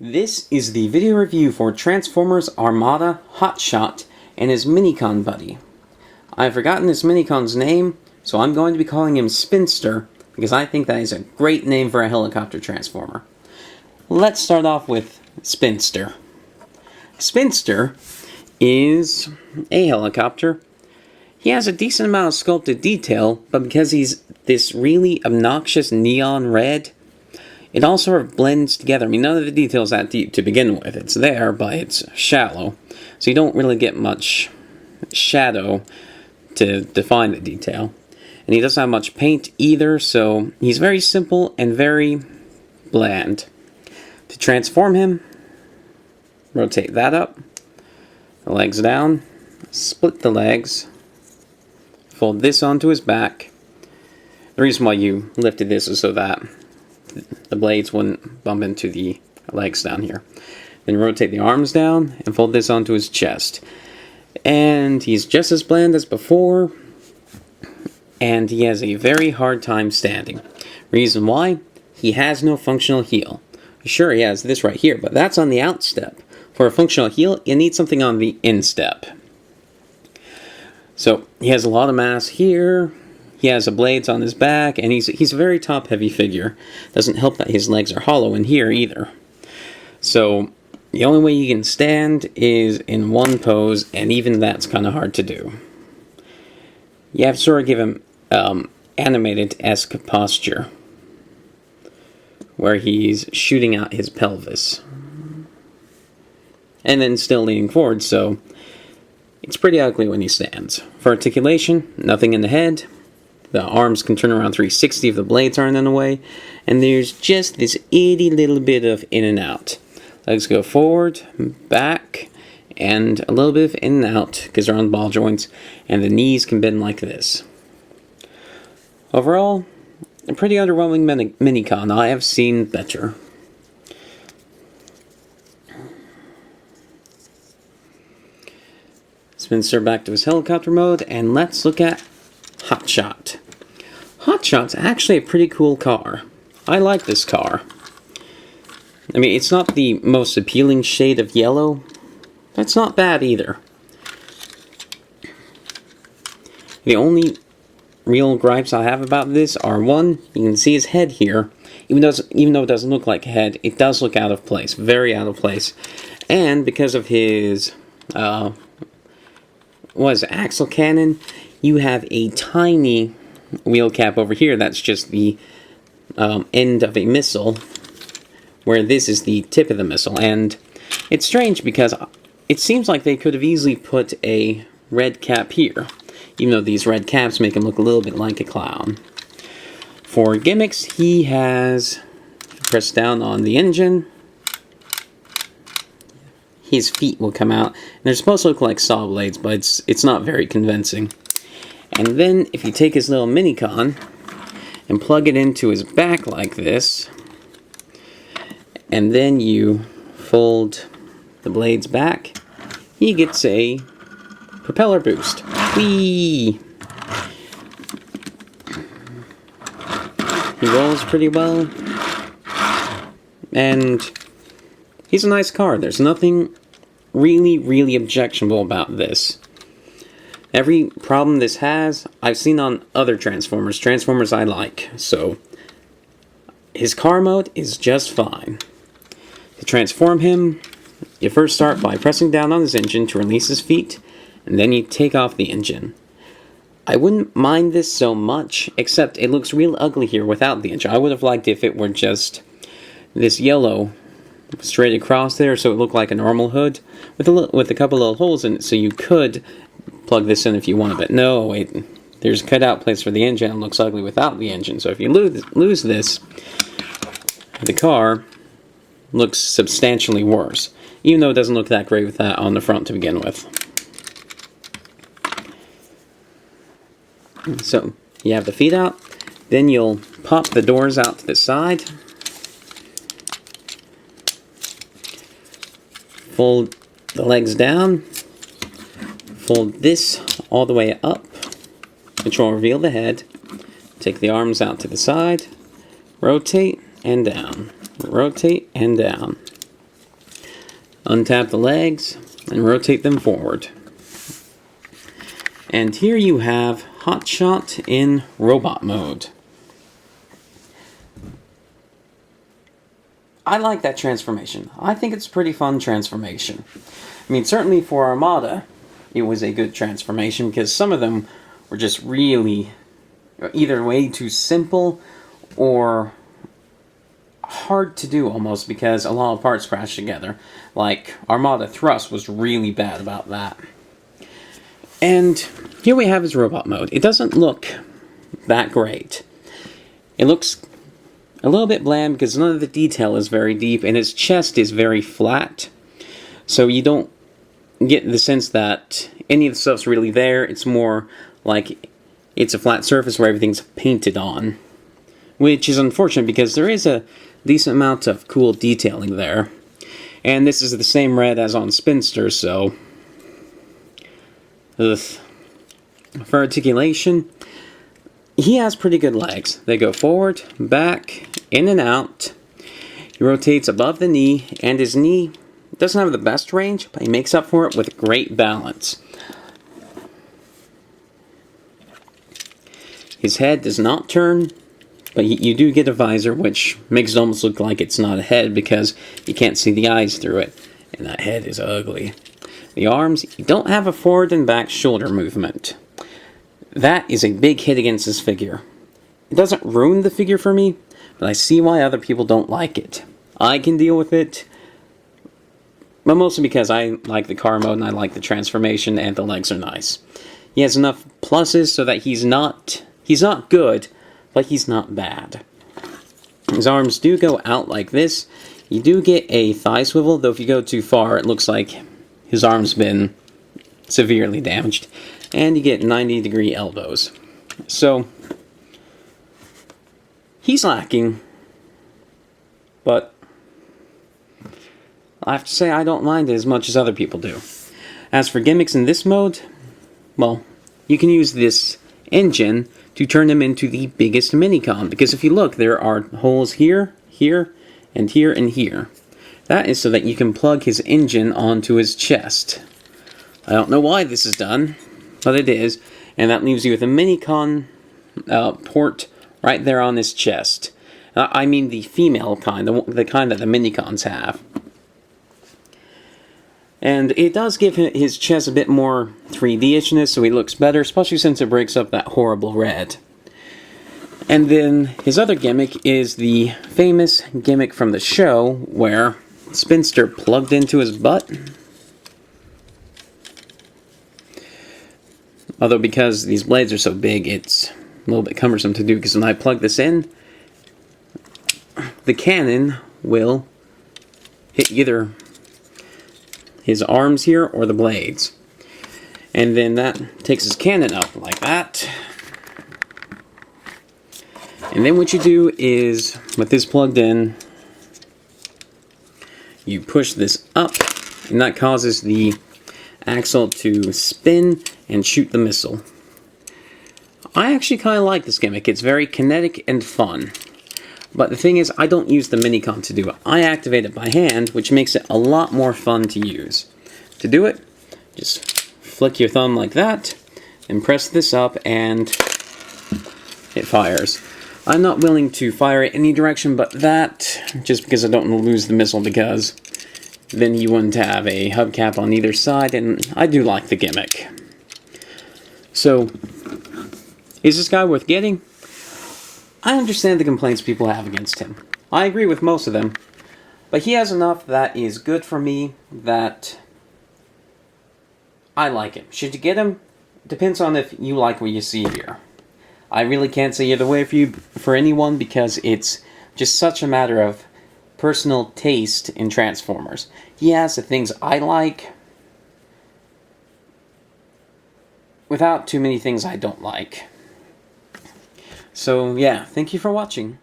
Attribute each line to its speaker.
Speaker 1: This is the video review for Transformers Armada Hot Shot and his Minicon buddy. I've forgotten this Minicon's name, so I'm going to be calling him Spinster, because I think that is a great name for a helicopter transformer. Let's start off with Spinster. Spinster is a helicopter. He has a decent amount of sculpted detail, but because he's this really obnoxious neon red, it all sort of blends together. I mean, none of the details that deep to begin with. It's there, but it's shallow. So you don't really get much shadow to define the detail. And he doesn't have much paint either, so he's very simple and very bland. To transform him, rotate that up, the legs down, split the legs, fold this onto his back. The reason why you lifted this is so that the blades wouldn't bump into the legs down here. Then rotate the arms down and fold this onto his chest. And he's just as bland as before. And he has a very hard time standing. Reason why? He has no functional heel. Sure, he has this right here, but that's on the outstep. For a functional heel, you need something on the instep. So he has a lot of mass here. He has the blades on his back, and he's a very top-heavy figure. Doesn't help that his legs are hollow in here either. So the only way he can stand is in one pose, and even that's kind of hard to do. You have to sort of give him animated-esque posture, where he's shooting out his pelvis, and then still leaning forward, so it's pretty ugly when he stands. For articulation, nothing in the head. The arms can turn around 360 if the blades aren't in the way. And there's just this itty little bit of in and out. Legs go forward, back, and a little bit of in and out because they're on ball joints. And the knees can bend like this. Overall, a pretty underwhelming Minicon. I have seen better. Spinster back to his helicopter mode, and let's look at Hot Shot. Hot Shot's actually a pretty cool car. I like this car. I mean, it's not the most appealing shade of yellow. That's not bad either. The only real gripes I have about this are, one, you can see his head here. Even though it doesn't look like a head, it does look out of place. Very out of place. And because of his axle cannon, you have a tiny wheel cap over here that's just the end of a missile, where this is the tip of the missile. And it's strange because it seems like they could have easily put a red cap here, even though these red caps make him look a little bit like a clown. For gimmicks, he has pressed down on the engine. His feet will come out, and they're supposed to look like saw blades, but it's not very convincing. And then, if you take his little Minicon and plug it into his back like this, and then you fold the blades back, he gets a propeller boost. Whee! He rolls pretty well, and he's a nice car. There's nothing really objectionable about this. Every problem this has, I've seen on other Transformers I like, so his car mode is just fine. To transform him, you first start by pressing down on his engine to release his feet, and then you take off the engine. I wouldn't mind this so much, except it looks real ugly here without the engine. I would have liked if it were just this yellow straight across there, so it looked like a normal hood with a couple little holes in it, so you could plug this in if you want, but no, wait, there's a cutout place for the engine and it looks ugly without the engine, so if you lose this, the car looks substantially worse, even though it doesn't look that great with that on the front to begin with. So, you have the feet out, then you'll pop the doors out to the side, fold the legs down, fold this all the way up, which will reveal the head, take the arms out to the side, rotate and down, rotate and down. Untap the legs and rotate them forward. And here you have Hot Shot in robot mode. I like that transformation. I think it's a pretty fun transformation. I mean, certainly for Armada, it was a good transformation because some of them were just really either way too simple or hard to do almost because a lot of parts crashed together. Like Armada Thrust was really bad about that. And here we have his robot mode. It doesn't look that great. It looks a little bit bland because none of the detail is very deep and his chest is very flat. So you don't get the sense that any of the stuff's really there. It's more like it's a flat surface where everything's painted on. Which is unfortunate because there is a decent amount of cool detailing there. And this is the same red as on Spinster, so... Ugh. For articulation, he has pretty good legs. They go forward, back, in and out. He rotates above the knee, and his knee doesn't have the best range, but he makes up for it with great balance. His head does not turn, but you do get a visor, which makes it almost look like it's not a head because you can't see the eyes through it, and that head is ugly. The arms, you don't have a forward and back shoulder movement. That is a big hit against his figure. It doesn't ruin the figure for me, but I see why other people don't like it. I can deal with it, but mostly because I like the car mode and I like the transformation and the legs are nice. He has enough pluses so that he's not good, but he's not bad. His arms do go out like this. You do get a thigh swivel, though if you go too far, it looks like his arm's been severely damaged. And you get 90-degree elbows. So, he's lacking. But, I have to say I don't mind it as much as other people do. As for gimmicks in this mode, well, you can use this engine to turn him into the biggest minicon. Because if you look, there are holes here, here, and here, and here. That is so that you can plug his engine onto his chest. I don't know why this is done, but it is. And that leaves you with a minicon port right there on his chest. I mean the female kind, the kind that the minicons have. And it does give his chest a bit more 3D-ishness, so he looks better, especially since it breaks up that horrible red. And then his other gimmick is the famous gimmick from the show where Spinster plugged into his butt. Although because these blades are so big, it's a little bit cumbersome to do, because when I plug this in, the cannon will hit either his arms here or the blades. And then that takes his cannon up like that. And then what you do is, with this plugged in, you push this up, and that causes the axle to spin and shoot the missile. I actually kind of like this gimmick. It's very kinetic and fun. But the thing is, I don't use the minicon to do it. I activate it by hand, which makes it a lot more fun to use. To do it, just flick your thumb like that, and press this up, and it fires. I'm not willing to fire it any direction but that, just because I don't want to lose the missile, because then you wouldn't have a hubcap on either side, and I do like the gimmick. So, is this guy worth getting? I understand the complaints people have against him. I agree with most of them, but he has enough that is good for me that I like him. Should you get him? Depends on if you like what you see here. I really can't say either way for anyone, because it's just such a matter of personal taste in Transformers. He has the things I like without too many things I don't like. So yeah, thank you for watching.